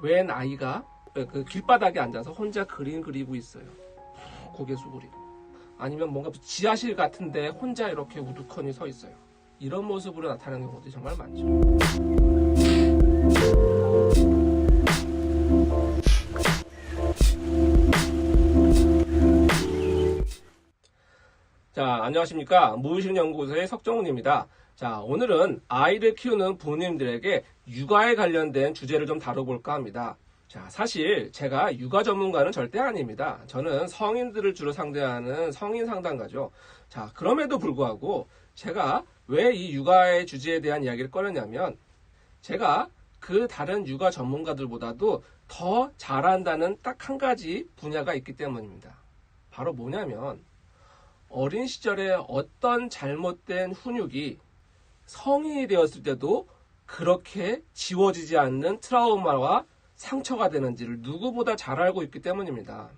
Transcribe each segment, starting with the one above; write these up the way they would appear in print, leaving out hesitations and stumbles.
웬 아이가 그 길바닥에 앉아서 혼자 그림 그리고 있어요. 고개 수그리고. 아니면 뭔가 지하실 같은데 혼자 이렇게 우두커니 서 있어요. 이런 모습으로 나타나는 경우도 정말 많죠. 자, 안녕하십니까. 무의식연구소의 석정훈입니다. 자, 오늘은 아이를 키우는 부모님들에게 육아에 관련된 주제를 좀 다뤄볼까 합니다. 자, 사실 제가 육아 전문가는 절대 아닙니다. 저는 성인들을 주로 상대하는 성인 상담가죠. 자, 그럼에도 불구하고 제가 왜 이 육아의 주제에 대한 이야기를 꺼냈냐면 제가 그 다른 육아 전문가들보다도 더 잘한다는 딱 한 가지 분야가 있기 때문입니다. 바로 뭐냐면 어린 시절에 어떤 잘못된 훈육이 성인이 되었을 때도 그렇게 지워지지 않는 트라우마와 상처가 되는지를 누구보다 잘 알고 있기 때문입니다.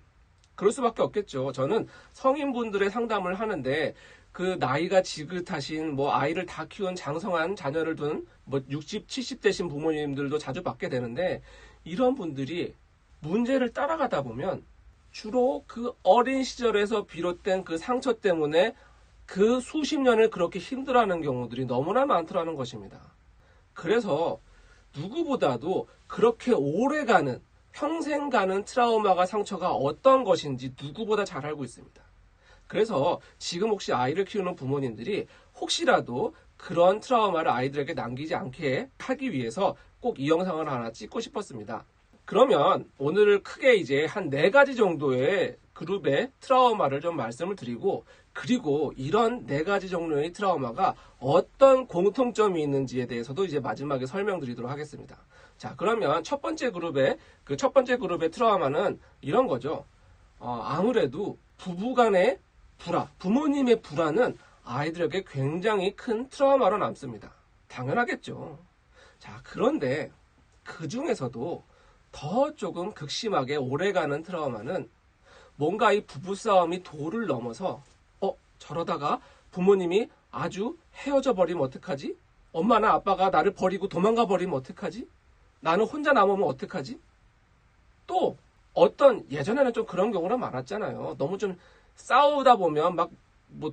그럴 수밖에 없겠죠. 저는 성인분들의 상담을 하는데 그 나이가 지긋하신 아이를 다 키운 장성한 자녀를 둔 60, 70대신 부모님들도 자주 받게 되는데 이런 분들이 문제를 따라가다 보면 주로 그 어린 시절에서 비롯된 그 상처 때문에 그 수십 년을 그렇게 힘들어하는 경우들이 너무나 많더라는 것입니다. 그래서 누구보다도 그렇게 오래가는 평생 가는 트라우마가 상처가 어떤 것인지 누구보다 잘 알고 있습니다. 그래서 지금 혹시 아이를 키우는 부모님들이 혹시라도 그런 트라우마를 아이들에게 남기지 않게 하기 위해서 꼭 이 영상을 하나 찍고 싶었습니다. 그러면 오늘 크게 이제 한 4가지 정도의 그룹의 트라우마를 좀 말씀을 드리고 그리고 이런 4가지 종류의 트라우마가 어떤 공통점이 있는지에 대해서도 이제 마지막에 설명드리도록 하겠습니다. 자, 그러면 첫 번째 그룹의 트라우마는 이런 거죠. 아무래도 부부간의 불화, 부모님의 불화는 아이들에게 굉장히 큰 트라우마로 남습니다. 당연하겠죠. 자, 그런데 그 중에서도 더 조금 극심하게 오래가는 트라우마는 뭔가 이 부부싸움이 도를 넘어서 저러다가 부모님이 아주 헤어져 버리면 어떡하지? 엄마나 아빠가 나를 버리고 도망가 버리면 어떡하지? 나는 혼자 남으면 어떡하지? 또 어떤 예전에는 좀 그런 경우가 많았잖아요. 너무 좀 싸우다 보면 막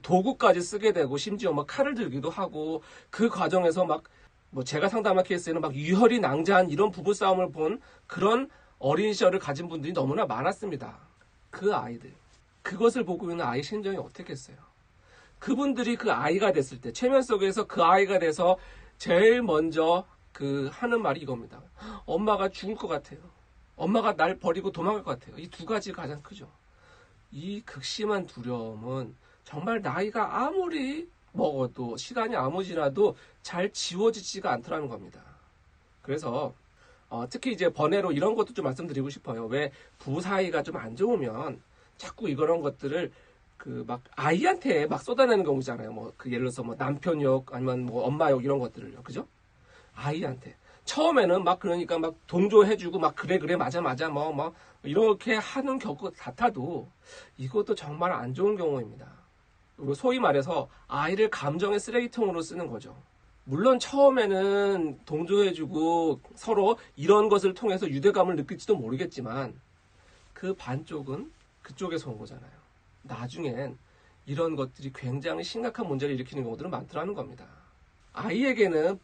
도구까지 쓰게 되고 심지어 칼을 들기도 하고 그 과정에서 제가 상담한 케이스에는 유혈이 낭자한 이런 부부싸움을 본 그런 어린 시절을 가진 분들이 너무나 많았습니다. 그 아이들, 그것을 보고 있는 아이 심정이 어떻겠어요? 그분들이 그 아이가 됐을 때, 최면 속에서 그 아이가 돼서 제일 먼저 하는 말이 이겁니다. 엄마가 죽을 것 같아요. 엄마가 날 버리고 도망갈 것 같아요. 이 2가지가 가장 크죠. 이 극심한 두려움은 정말 나이가 아무리 먹어도 시간이 아무리 지나도 잘 지워지지가 않더라는 겁니다. 그래서 특히 이제 번외로 이런 것도 좀 말씀드리고 싶어요. 왜 부부 사이가 좀 안 좋으면 자꾸 이런 것들을 아이한테 쏟아내는 경우잖아요. 예를 들어서 남편 욕 아니면 엄마 욕 이런 것들을요. 그죠? 아이한테. 처음에는 그러니까 동조해주고 그래 맞아 이렇게 하는 경우 같아도 이것도 정말 안 좋은 경우입니다. 그리고 소위 말해서 아이를 감정의 쓰레기통으로 쓰는 거죠. 물론 처음에는 동조해주고 서로 이런 것을 통해서 유대감을 느낄지도 모르겠지만 그 반쪽은 그쪽에서 온 거잖아요. 나중엔 이런 것들이 굉장히 심각한 문제를 일으키는 경우들은 많더라는 겁니다. 아이에게는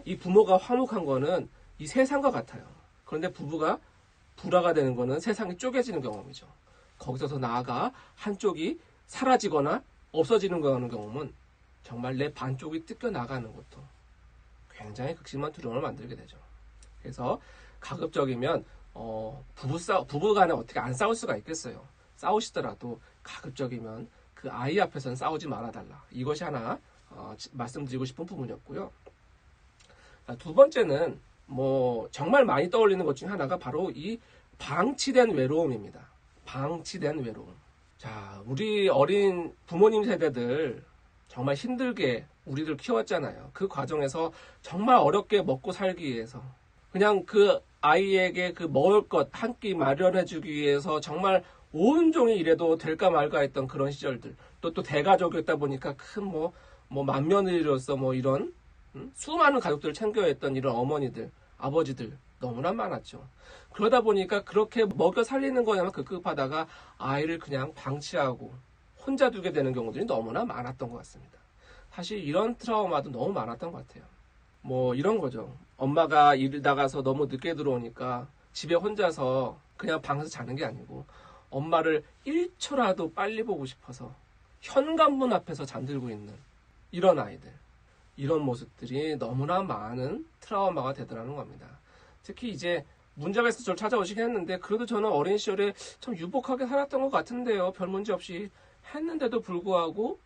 이 부모가 화목한 거는 이 세상과 같아요. 그런데 부부가 불화가 되는 거는 세상이 쪼개지는 경험이죠. 거기서 더 나아가 한쪽이 사라지거나 없어지는 경험은 정말 내 반쪽이 뜯겨나가는 것도 굉장히 극심한 두려움을 만들게 되죠. 그래서 가급적이면 부부간에 어떻게 안 싸울 수가 있겠어요. 싸우시더라도 가급적이면 그 아이 앞에서는 싸우지 말아달라. 이것이 하나 말씀드리고 싶은 부분이었고요. 두 번째는 정말 많이 떠올리는 것 중에 하나가 바로 이 방치된 외로움입니다. 방치된 외로움. 자, 우리 어린 부모님 세대들 정말 힘들게 우리를 키웠잖아요. 그 과정에서 정말 어렵게 먹고 살기 위해서 그냥 그 아이에게 그 먹을 것 한 끼 마련해주기 위해서 정말 온종일 일해도 될까 말까 했던 그런 시절들. 또 대가족이었다 보니까 큰 맏며느리로서 이런 수많은 가족들을 챙겨야 했던 이런 어머니들, 아버지들, 너무나 많았죠. 그러다 보니까 그렇게 먹여 살리는 거에만 급급하다가 아이를 그냥 방치하고 혼자 두게 되는 경우들이 너무나 많았던 것 같습니다. 사실 이런 트라우마도 너무 많았던 것 같아요. 뭐 이런 거죠. 엄마가 일 나가서 너무 늦게 들어오니까 집에 혼자서 그냥 방에서 자는 게 아니고 엄마를 1초라도 빨리 보고 싶어서 현관문 앞에서 잠들고 있는 이런 아이들. 이런 모습들이 너무나 많은 트라우마가 되더라는 겁니다. 특히 이제 문제가 있어서 저를 찾아오시긴 했는데 그래도 저는 어린 시절에 참 유복하게 살았던 것 같은데요. 별 문제 없이 했는데도 불구하고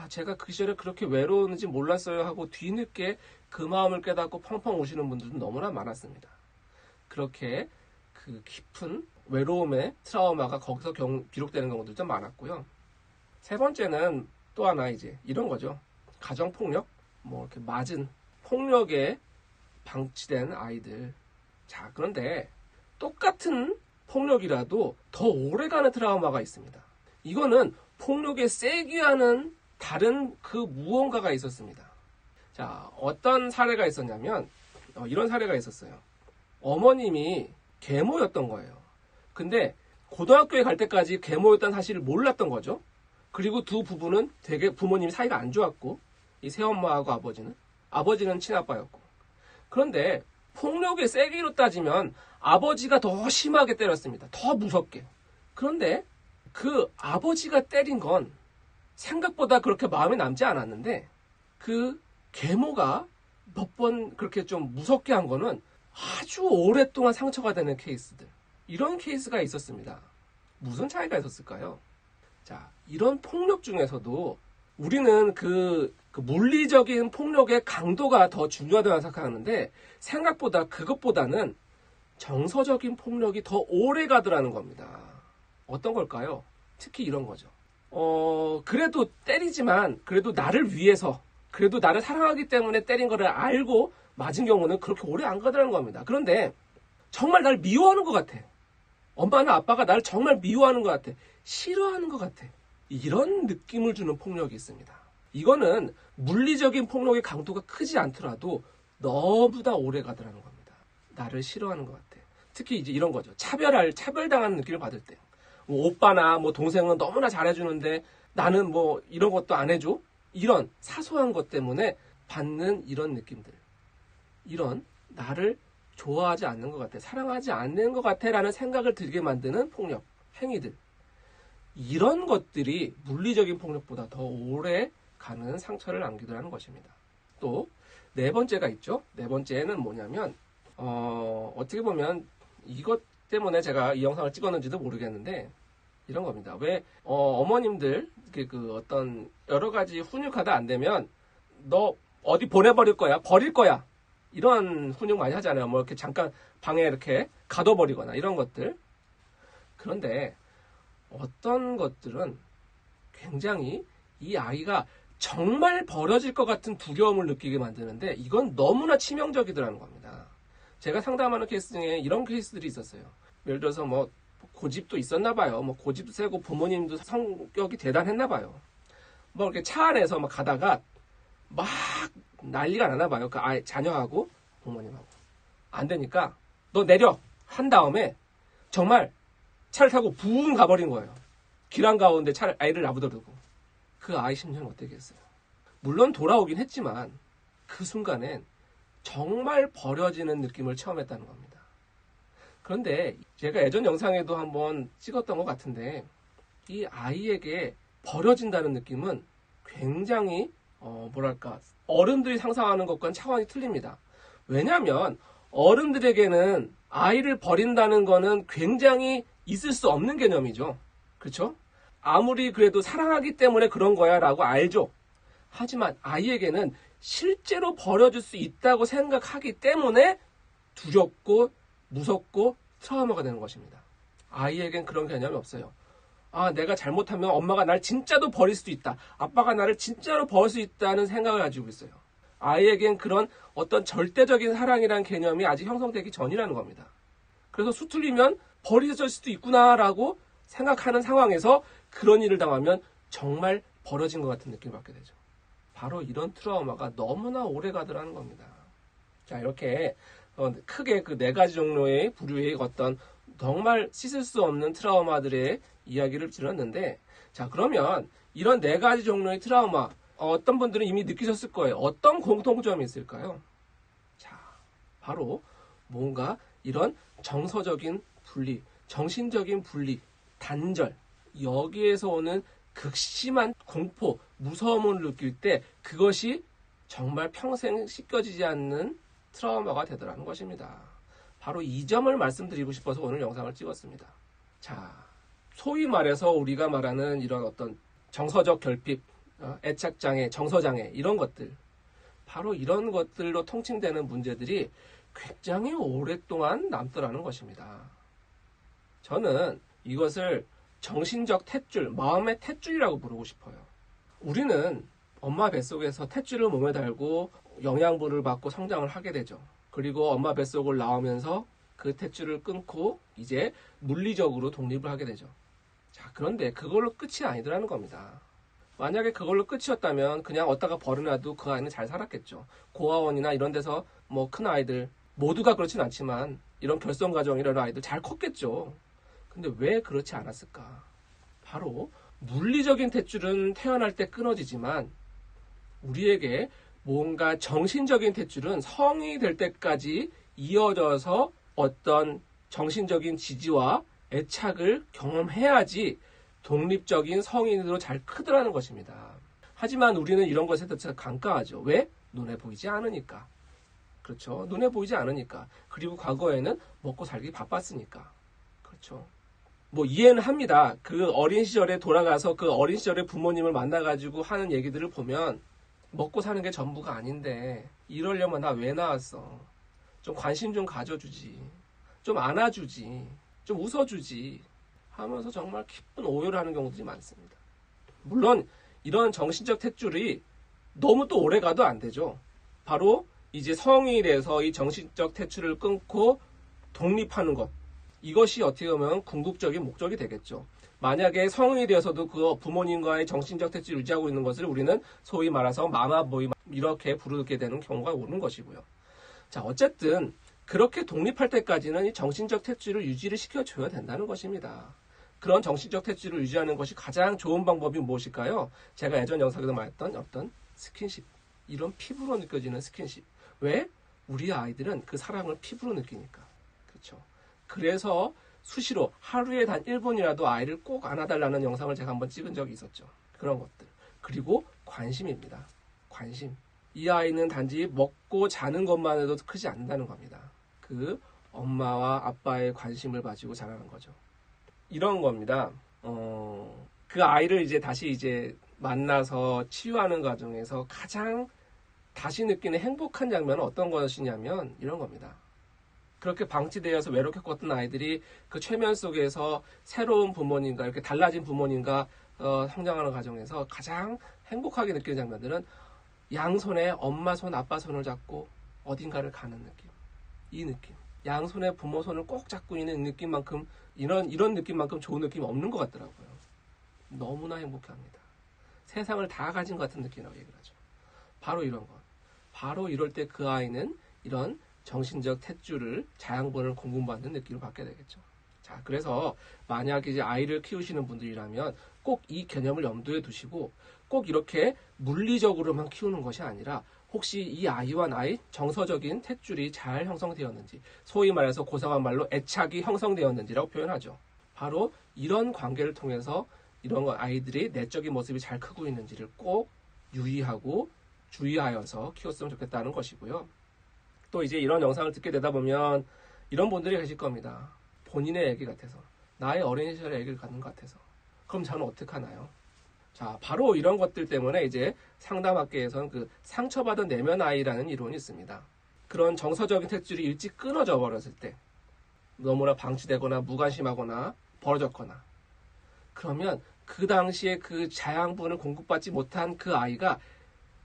제가 그 시절에 그렇게 외로웠는지 몰랐어요 하고 뒤늦게 그 마음을 깨닫고 펑펑 우시는 분들도 너무나 많았습니다. 그렇게 그 깊은 외로움의 트라우마가 거기서 비록되는 경우도 좀 많았고요. 세 번째는 또 하나 이제 이런 거죠. 가정폭력, 뭐 이렇게 맞은 폭력에 방치된 아이들. 자, 그런데 똑같은 폭력이라도 더 오래가는 트라우마가 있습니다. 이거는 폭력의 세기와는 다른 그 무언가가 있었습니다. 자, 어떤 사례가 있었냐면 이런 사례가 있었어요. 어머님이 계모였던 거예요. 근데 고등학교에 갈 때까지 계모였다는 사실을 몰랐던 거죠. 그리고 두 부부는 되게 부모님 사이가 안 좋았고 이 새엄마하고 아버지는 친아빠였고. 그런데 폭력의 세기로 따지면 아버지가 더 심하게 때렸습니다. 더 무섭게. 그런데 그 아버지가 때린 건 생각보다 그렇게 마음에 남지 않았는데 그 계모가 몇 번 그렇게 좀 무섭게 한 거는 아주 오랫동안 상처가 되는 케이스들. 이런 케이스가 있었습니다. 무슨 차이가 있었을까요? 자, 이런 폭력 중에서도 우리는 그 물리적인 폭력의 강도가 더 중요하다고 생각하는데 생각보다 그것보다는 정서적인 폭력이 더 오래 가더라는 겁니다. 어떤 걸까요? 특히 이런 거죠. 그래도 때리지만 그래도 나를 위해서 그래도 나를 사랑하기 때문에 때린 거를 알고 맞은 경우는 그렇게 오래 안 가더라는 겁니다. 그런데 정말 날 미워하는 것 같아. 엄마나 아빠가 나를 정말 미워하는 것 같아. 싫어하는 것 같아. 이런 느낌을 주는 폭력이 있습니다. 이거는 물리적인 폭력의 강도가 크지 않더라도 너무나 오래 가더라는 겁니다. 나를 싫어하는 것 같아. 특히 이제 이런 거죠. 차별당하는 느낌을 받을 때. 뭐 오빠나 뭐 동생은 너무나 잘해주는데 나는 뭐 이런 것도 안 해줘? 이런 사소한 것 때문에 받는 이런 느낌들. 이런 나를 좋아하지 않는 것 같아. 사랑하지 않는 것 같아 라는 생각을 들게 만드는 폭력, 행위들. 이런 것들이 물리적인 폭력보다 더 오래 가는 상처를 남기더라는 것입니다. 또 네 번째가 있죠. 네 번째는 뭐냐면 어떻게 보면 이것 때문에 제가 이 영상을 찍었는지도 모르겠는데 이런 겁니다. 왜 어머님들 그 어떤 여러 가지 훈육하다 안 되면 너 어디 보내버릴 거야, 버릴 거야 이런 훈육 많이 하잖아요. 뭐 이렇게 잠깐 방에 이렇게 가둬버리거나 이런 것들. 그런데 어떤 것들은 굉장히 이 아이가 정말 버려질 것 같은 두려움을 느끼게 만드는데 이건 너무나 치명적이더라는 겁니다. 제가 상담하는 케이스 중에 이런 케이스들이 있었어요. 예를 들어서 뭐 고집도 있었나 봐요. 뭐 고집도 세고 부모님도 성격이 대단했나 봐요. 뭐 이렇게 차 안에서 막 가다가 막 난리가 나나 봐요. 그 아이 자녀하고 부모님하고. 안 되니까 너 내려 한 다음에 정말 차를 타고 붕 가버린 거예요. 길 한가운데 아이를 놔두고. 그 아이 심정은 어땠겠어요? 물론 돌아오긴 했지만 그 순간엔 정말 버려지는 느낌을 체험했다는 겁니다. 그런데 제가 예전 영상에도 한번 찍었던 것 같은데 이 아이에게 버려진다는 느낌은 굉장히 어른들이 상상하는 것과는 차원이 틀립니다. 왜냐하면 어른들에게는 아이를 버린다는 거는 굉장히 있을 수 없는 개념이죠. 그렇죠? 아무리 그래도 사랑하기 때문에 그런 거야 라고 알죠. 하지만 아이에게는 실제로 버려질 수 있다고 생각하기 때문에 두렵고 무섭고 트라우마가 되는 것입니다. 아이에겐 그런 개념이 없어요. 내가 잘못하면 엄마가 날 진짜로 버릴 수도 있다. 아빠가 나를 진짜로 버릴 수 있다는 생각을 가지고 있어요. 아이에겐 그런 어떤 절대적인 사랑이라는 개념이 아직 형성되기 전이라는 겁니다. 그래서 수틀리면 버려질 수도 있구나라고 생각하는 상황에서 그런 일을 당하면 정말 버려진 것 같은 느낌을 받게 되죠. 바로 이런 트라우마가 너무나 오래 가더라는 겁니다. 자, 이렇게 크게 그 네 가지 종류의 부류의 어떤 정말 씻을 수 없는 트라우마들의 이야기를 들었는데, 자, 그러면 이런 네 가지 종류의 트라우마, 어떤 분들은 이미 느끼셨을 거예요. 어떤 공통점이 있을까요? 자, 바로 뭔가 이런 정서적인 분리, 정신적인 분리, 단절, 여기에서 오는 극심한 공포, 무서움을 느낄 때 그것이 정말 평생 씻겨지지 않는 트라우마가 되더라는 것입니다. 바로 이 점을 말씀드리고 싶어서 오늘 영상을 찍었습니다. 자, 소위 말해서 우리가 말하는 이런 어떤 정서적 결핍, 애착장애, 정서장애 이런 것들, 바로 이런 것들로 통칭되는 문제들이 굉장히 오랫동안 남더라는 것입니다. 저는 이것을 정신적 탯줄, 마음의 탯줄이라고 부르고 싶어요. 우리는 엄마 뱃속에서 탯줄을 몸에 달고 영양분을 받고 성장을 하게 되죠. 그리고 엄마 뱃속을 나오면서 그 탯줄을 끊고 이제 물리적으로 독립을 하게 되죠. 자, 그런데 그걸로 끝이 아니더라는 겁니다. 만약에 그걸로 끝이었다면 그냥 어디다가 버려놔도 그 아이는 잘 살았겠죠. 고아원이나 이런 데서 뭐 큰 아이들, 모두가 그렇진 않지만 이런 결손가정 이런 아이들 잘 컸겠죠. 근데 왜 그렇지 않았을까? 바로 물리적인 탯줄은 태어날 때 끊어지지만 우리에게 뭔가 정신적인 탯줄은 성인이 될 때까지 이어져서 어떤 정신적인 지지와 애착을 경험해야지 독립적인 성인으로 잘 크더라는 것입니다. 하지만 우리는 이런 것에 대해서 간과하죠. 왜? 눈에 보이지 않으니까. 그렇죠. 눈에 보이지 않으니까. 그리고 과거에는 먹고 살기 바빴으니까. 그렇죠. 뭐 이해는 합니다. 그 어린 시절에 돌아가서 그 어린 시절에 부모님을 만나가지고 하는 얘기들을 보면 먹고 사는 게 전부가 아닌데 이러려면 나 왜 나왔어? 좀 관심 좀 가져주지. 좀 안아주지. 좀 웃어주지. 하면서 정말 기쁜 오해를 하는 경우들이 많습니다. 물론 이런 정신적 탯줄이 너무 또 오래 가도 안 되죠. 바로 이제 성인이 돼서 이 정신적 탯줄을 끊고 독립하는 것. 이것이 어떻게 보면 궁극적인 목적이 되겠죠. 만약에 성인이 되어서도 그 부모님과의 정신적 탯줄을 유지하고 있는 것을 우리는 소위 말해서 마마보이 이렇게 부르게 되는 경우가 오는 것이고요. 자, 어쨌든 그렇게 독립할 때까지는 이 정신적 탯줄을 유지를 시켜줘야 된다는 것입니다. 그런 정신적 탯줄을 유지하는 것이 가장 좋은 방법이 무엇일까요? 제가 예전 영상에도 말했던 어떤 스킨십, 이런 피부로 느껴지는 스킨십. 왜? 우리 아이들은 그 사랑을 피부로 느끼니까. 그렇죠. 그래서 수시로 하루에 단 1분이라도 아이를 꼭 안아달라는 영상을 제가 한번 찍은 적이 있었죠. 그런 것들. 그리고 관심입니다. 관심. 이 아이는 단지 먹고 자는 것만 해도 크지 않는다는 겁니다. 그 엄마와 아빠의 관심을 가지고 자라는 거죠. 이런 겁니다. 그 아이를 이제 다시 이제 만나서 치유하는 과정에서 가장 다시 느끼는 행복한 장면은 어떤 것이냐면 이런 겁니다. 그렇게 방치되어서 외롭게 컸던 아이들이 그 최면 속에서 새로운 부모님과 이렇게 달라진 부모님과 성장하는 과정에서 가장 행복하게 느끼는 장면들은 양손에 엄마 손, 아빠 손을 잡고 어딘가를 가는 느낌. 이 느낌. 양손에 부모 손을 꼭 잡고 있는 느낌만큼 이런 느낌만큼 좋은 느낌이 없는 것 같더라고요. 너무나 행복합니다. 세상을 다 가진 것 같은 느낌이라고 얘기를 하죠. 바로 이런 것. 바로 이럴 때 그 아이는 이런 정신적 탯줄을 자양분을 공급받는 느낌을 받게 되겠죠. 자, 그래서 만약 이제 아이를 키우시는 분들이라면 꼭 이 개념을 염두에 두시고 꼭 이렇게 물리적으로만 키우는 것이 아니라 혹시 이 아이와 나의 정서적인 탯줄이 잘 형성되었는지, 소위 말해서 고상한 말로 애착이 형성되었는지라고 표현하죠. 바로 이런 관계를 통해서 이런 아이들이 내적인 모습이 잘 크고 있는지를 꼭 유의하고 주의하여서 키웠으면 좋겠다는 것이고요. 또 이제 이런 영상을 듣게 되다 보면 이런 분들이 계실 겁니다. 본인의 얘기 같아서, 나의 어린 시절의 얘기를 갖는 것 같아서. 그럼 저는 어떻게 하나요? 자, 바로 이런 것들 때문에 이제 상담학계에서는 그 상처받은 내면 아이라는 이론이 있습니다. 그런 정서적인 탯줄이 일찍 끊어져 버렸을 때, 너무나 방치되거나 무관심하거나 벌어졌거나, 그러면 그 당시에 그 자양분을 공급받지 못한 그 아이가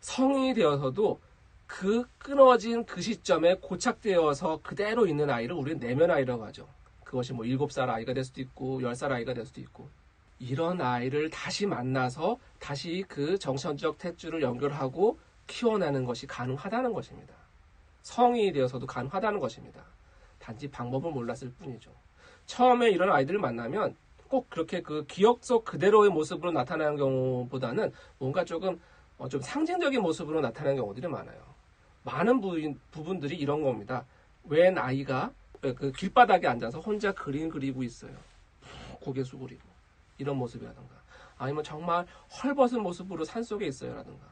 성인이 되어서도 그 끊어진 그 시점에 고착되어서 그대로 있는 아이를 우리는 내면 아이라고 하죠. 그것이 뭐 7살 아이가 될 수도 있고 10살 아이가 될 수도 있고, 이런 아이를 다시 만나서 다시 그 정신적 탯줄을 연결하고 키워내는 것이 가능하다는 것입니다. 성인이 되어서도 가능하다는 것입니다. 단지 방법을 몰랐을 뿐이죠. 처음에 이런 아이들을 만나면 꼭 그렇게 그 기억 속 그대로의 모습으로 나타나는 경우보다는 뭔가 조금 좀 상징적인 모습으로 나타나는 경우들이 많아요. 많은 부분들이 이런 겁니다. 웬 아이가 그 길바닥에 앉아서 혼자 그림 그리고 있어요. 고개 숙이고 이런 모습이라든가, 아니면 정말 헐벗은 모습으로 산속에 있어요라든가,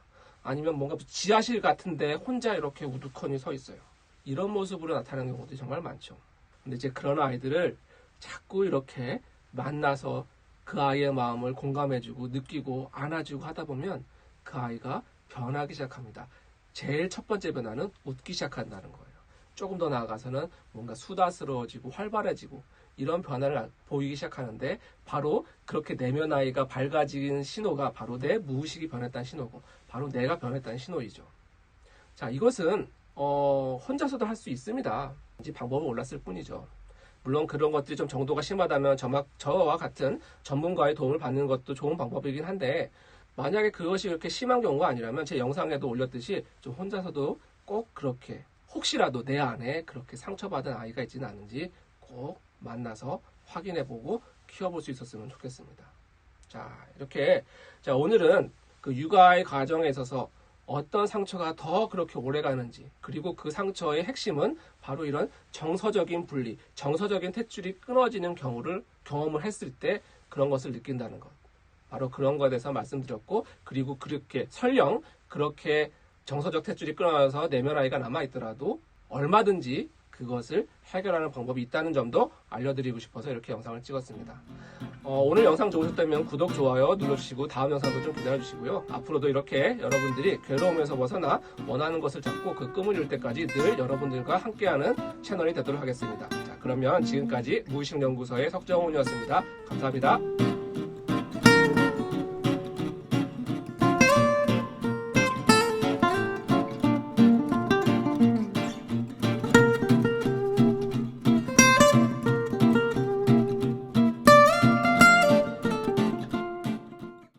아니면 뭔가 지하실 같은데 혼자 이렇게 우두커니 서 있어요. 이런 모습으로 나타나는 경우들이 정말 많죠. 근데 이제 그런 아이들을 자꾸 이렇게 만나서 그 아이의 마음을 공감해주고 느끼고 안아주고 하다 보면 그 아이가 변하기 시작합니다. 제일 첫 번째 변화는 웃기 시작한다는 거예요. 조금 더 나아가서는 뭔가 수다스러워지고 활발해지고 이런 변화를 보이기 시작하는데, 바로 그렇게 내면 아이가 밝아진 신호가 바로 내 무의식이 변했다는 신호고, 바로 내가 변했다는 신호이죠. 자, 이것은 혼자서도 할 수 있습니다. 이제 방법을 몰랐을 뿐이죠. 물론 그런 것들이 좀 정도가 심하다면 저와 같은 전문가의 도움을 받는 것도 좋은 방법이긴 한데, 만약에 그것이 그렇게 심한 경우가 아니라면 제 영상에도 올렸듯이 좀 혼자서도 꼭 그렇게 혹시라도 내 안에 그렇게 상처받은 아이가 있지는 않은지 꼭 만나서 확인해보고 키워볼 수 있었으면 좋겠습니다. 자, 이렇게 오늘은 그 육아의 과정에 있어서 어떤 상처가 더 그렇게 오래 가는지, 그리고 그 상처의 핵심은 바로 이런 정서적인 분리, 정서적인 탯줄이 끊어지는 경험을 했을 때 그런 것을 느낀다는 것, 바로 그런 것에 대해서 말씀드렸고, 그리고 그렇게 설령 그렇게 정서적 탯줄이 끊어져서 내면 아이가 남아있더라도 얼마든지 그것을 해결하는 방법이 있다는 점도 알려드리고 싶어서 이렇게 영상을 찍었습니다. 오늘 영상 좋으셨다면 구독, 좋아요 눌러주시고 다음 영상도 좀 기다려주시고요. 앞으로도 이렇게 여러분들이 괴로움에서 벗어나 원하는 것을 잡고 그 꿈을 이룰 때까지 늘 여러분들과 함께하는 채널이 되도록 하겠습니다. 자, 그러면 지금까지 무의식연구소의 석정훈이었습니다. 감사합니다.